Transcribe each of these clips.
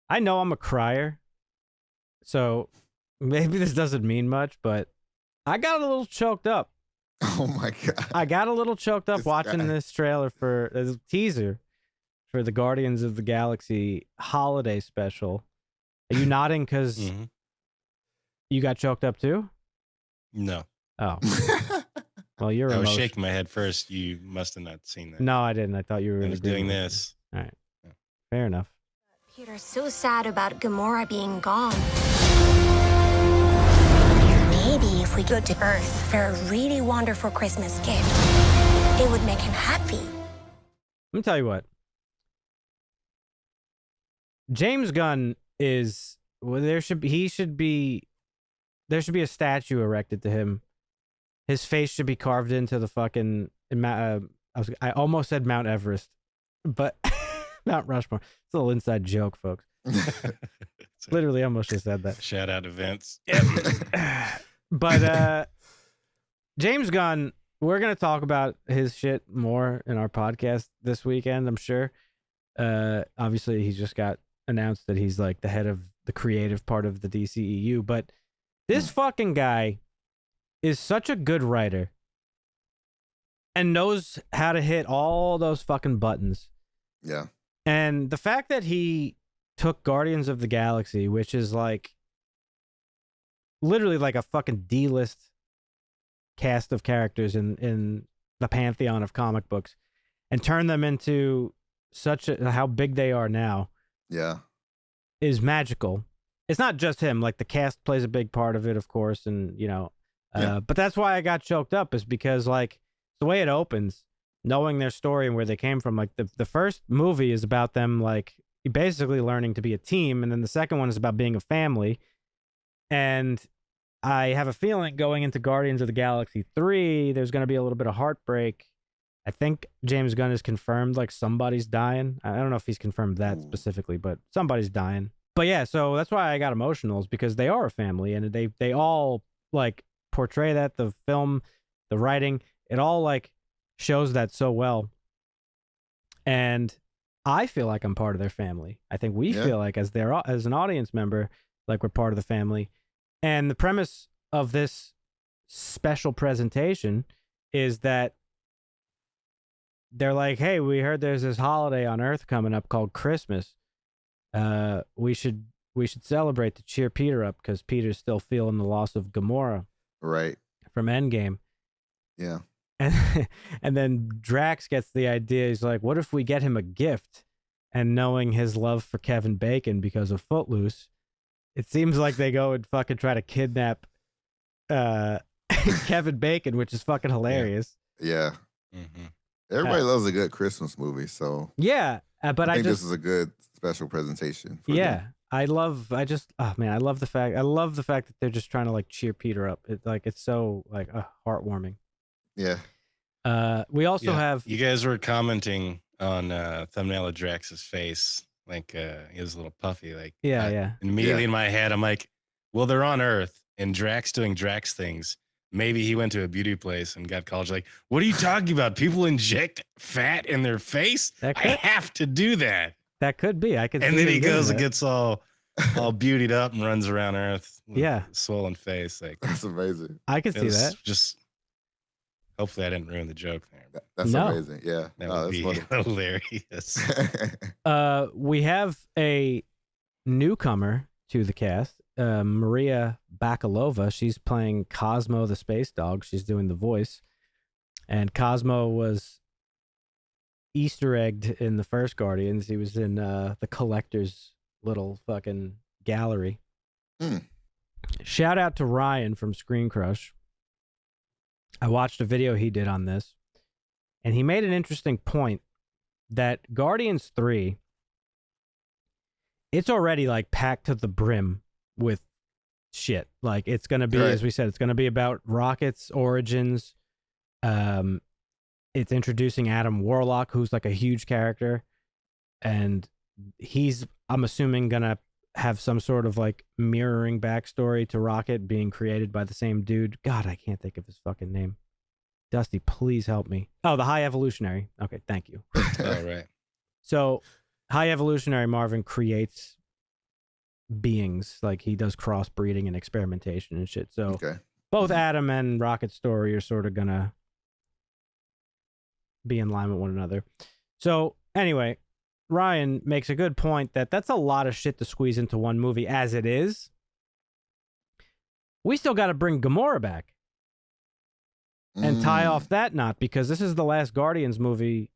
I know I'm a crier, so maybe this doesn't mean much, but I got a little choked up. Oh my god! I got a little choked up This watching guy. this trailer for a teaser for the Guardians of the Galaxy holiday special. Are you nodding because you got choked up too? No. Oh. Well, you're I was emotional. shaking my head first. You must have not seen that. No, I didn't. I thought you were I was doing this. All right. Yeah. Fair enough. Peter's so sad about Gamora being gone. Maybe if we go to Earth for a really wonderful Christmas gift, it would make him happy. Let me tell you what. James Gunn is there should be a statue erected to him. His face should be carved into the fucking I almost said Mount Everest, but Mount Rushmore. It's a little inside joke, folks. Literally almost just said that. Shout out to Vince. But James Gunn, we're gonna talk about his shit more in our podcast this weekend, I'm sure. Obviously he's just got announced that he's like the head of the creative part of the DCEU, but this fucking guy is such a good writer and knows how to hit all those fucking buttons. Yeah. And the fact that he took Guardians of the Galaxy, which is like literally like a fucking D-list cast of characters in the pantheon of comic books, and turned them into how big they are now. Yeah. Is magical. It's not just him. Like the cast plays a big part of it, of course, and but that's why I got choked up, is because like the way it opens, knowing their story and where they came from. Like the first movie is about them like basically learning to be a team, and then the second one is about being a family. And I have a feeling going into Guardians of the Galaxy 3, there's going to be a little bit of heartbreak. I think James Gunn has confirmed like somebody's dying. I don't know if he's confirmed that specifically, but somebody's dying. But yeah, so that's why I got emotional, is because they are a family, and they all like portray that. The film, the writing, it all like shows that so well. And I feel like I'm part of their family. I think we feel like as an audience member, like we're part of the family. And the premise of this special presentation is that they're like, hey, we heard there's this holiday on Earth coming up called Christmas. We should celebrate to cheer Peter up, because Peter's still feeling the loss of Gamora. Right. From Endgame. Yeah. And then Drax gets the idea. He's like, what if we get him a gift? And knowing his love for Kevin Bacon because of Footloose, it seems like they go and fucking try to kidnap Kevin Bacon, which is fucking hilarious. Yeah. Mm-hmm. Everybody loves a good Christmas movie, so yeah. But I think this is a good special presentation. For them. I love the fact that they're just trying to like cheer Peter up. It's so like heartwarming. Yeah. We also have, you guys were commenting on thumbnail of Drax's face, like he was a little puffy, like yeah. And immediately in my head, I'm like, well, they're on Earth and Drax doing Drax things. Maybe he went to a beauty place and got college. Like, what are you talking about? People inject fat in their face? I have to do that. That could be. I could. And then he goes and gets all beautied up and runs around Earth with a swollen face. Like, that's amazing. I could see that. Just hopefully I didn't ruin the joke there. That's amazing. Yeah. That would be hilarious. We have a newcomer to the cast, Maria Bakalova. She's playing Cosmo the space dog. She's doing the voice. And Cosmo was Easter egged in the first Guardians. He was in the Collector's little fucking gallery. Shout out to Ryan from Screen Crush. I watched a video he did on this, and he made an interesting point that Guardians 3, it's already like packed to the brim with shit. Like it's going to be, as we said, it's going to be about Rocket's origins. It's introducing Adam Warlock, who's like a huge character, and he's, I'm assuming, going to have some sort of like mirroring backstory to Rocket being created by the same dude. God, I can't think of his fucking name. Dusty, please help me. Oh, the High Evolutionary. Okay, thank you. All right. So, High Evolutionary Marvin creates beings. Like he does crossbreeding and experimentation and shit. So Okay. both Adam and Rocket's story are sort of gonna be in line with one another. So anyway, Ryan makes a good point that that's a lot of shit to squeeze into one movie as it is. We still got to bring Gamora back and tie off that knot, because this is the last Guardians movie,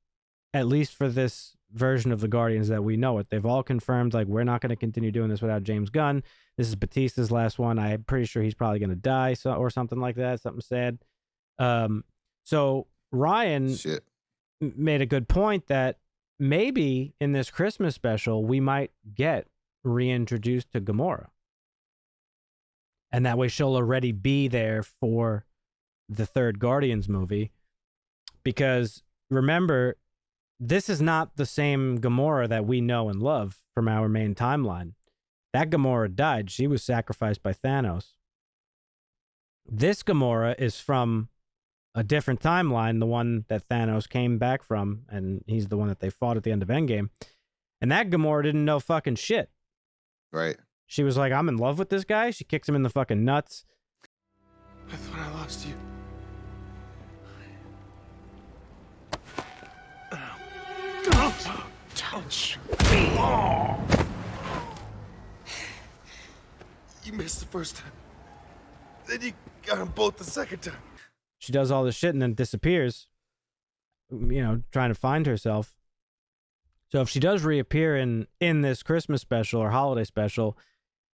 at least for this version of the Guardians that we know it. They've all confirmed, like, we're not going to continue doing this without James Gunn. This is Batista's last one. I'm pretty sure he's probably going to die, or something like that, something sad. So Ryan made a good point that maybe in this Christmas special, we might get reintroduced to Gamora. And that way she'll already be there for the third Guardians movie. Because remember, this is not the same Gamora that we know and love from our main timeline. That Gamora died. She was sacrificed by Thanos. This Gamora is from a different timeline, the one that Thanos came back from, and he's the one that they fought at the end of Endgame. And that Gamora didn't know fucking shit. Right. She was like, I'm in love with this guy. She kicks him in the fucking nuts. I thought I lost you. Touch. You missed the first time. Then you got them both the second time. She does all this shit and then disappears, you know, trying to find herself. So if she does reappear in this Christmas special or holiday special,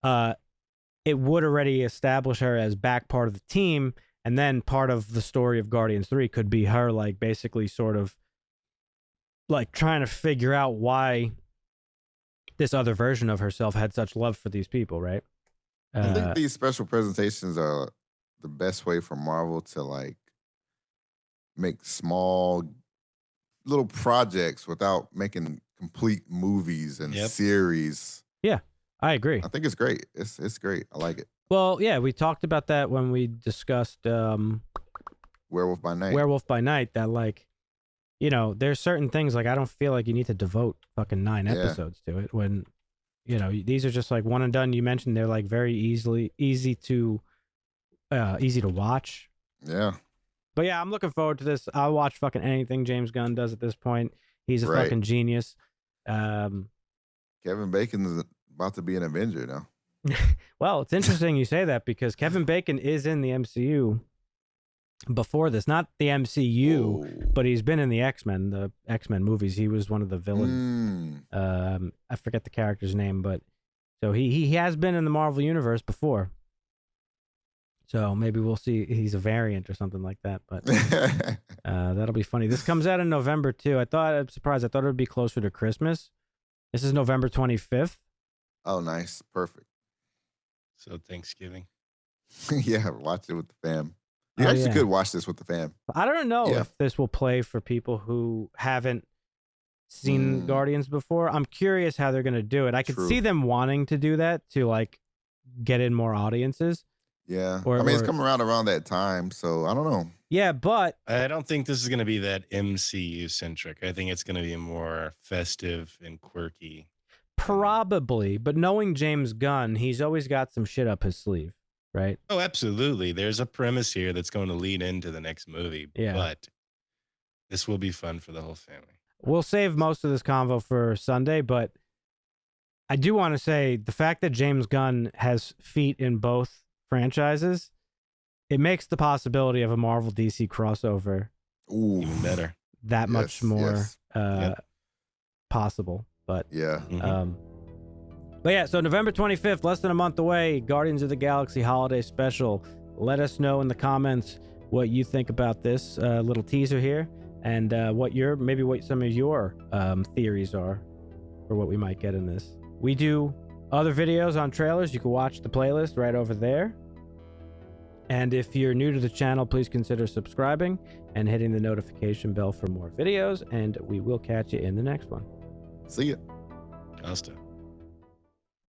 it would already establish her as back part of the team, and then part of the story of Guardians 3 could be her, like, basically sort of like trying to figure out why this other version of herself had such love for these people, right? I think these special presentations are the best way for Marvel to, like, make small little projects without making complete movies and series. Yeah, I agree. I think it's great. It's great. I like it. Well, yeah, we talked about that when we discussed Werewolf by Night. Werewolf by Night, that, like, you know, there's certain things, like, I don't feel like you need to devote fucking 9 episodes to it, when, you know, these are just like one and done. You mentioned they're like very easy to watch. Yeah. But yeah, I'm looking forward to this. I'll watch fucking anything James Gunn does at this point. He's a fucking genius. Kevin Bacon is about to be an Avenger now. Well, it's interesting you say that, because Kevin Bacon is in the MCU before this. Not the MCU, but he's been in the X-Men movies. He was one of the villains. I forget the character's name, but so he has been in the Marvel Universe before. So maybe we'll see he's a variant or something like that. But that'll be funny. This comes out in November too. I'm surprised. I thought it would be closer to Christmas. This is November 25th. Oh, nice. Perfect. So Thanksgiving. Yeah, watch it with the fam. You actually could watch this with the fam. I don't know if this will play for people who haven't seen Guardians before. I'm curious how they're going to do it. I could see them wanting to do that to, like, get in more audiences. Yeah. It's coming around that time, so I don't know. Yeah, but I don't think this is going to be that MCU centric. I think it's going to be more festive and quirky. Probably, but knowing James Gunn, he's always got some shit up his sleeve, right? Oh, absolutely. There's a premise here that's going to lead into the next movie, but this will be fun for the whole family. We'll save most of this convo for Sunday, but I do want to say the fact that James Gunn has feet in both franchises, it makes the possibility of a Marvel DC crossover even better. That much more possible. But but yeah, so November 25th, less than a month away, Guardians of the Galaxy Holiday Special. Let us know in the comments what you think about this little teaser here, and what some of your theories are for what we might get in this. We do other videos on trailers. You can watch the playlist right over there. And if you're new to the channel, please consider subscribing and hitting the notification bell for more videos, and we will catch you in the next one. See ya. Costa.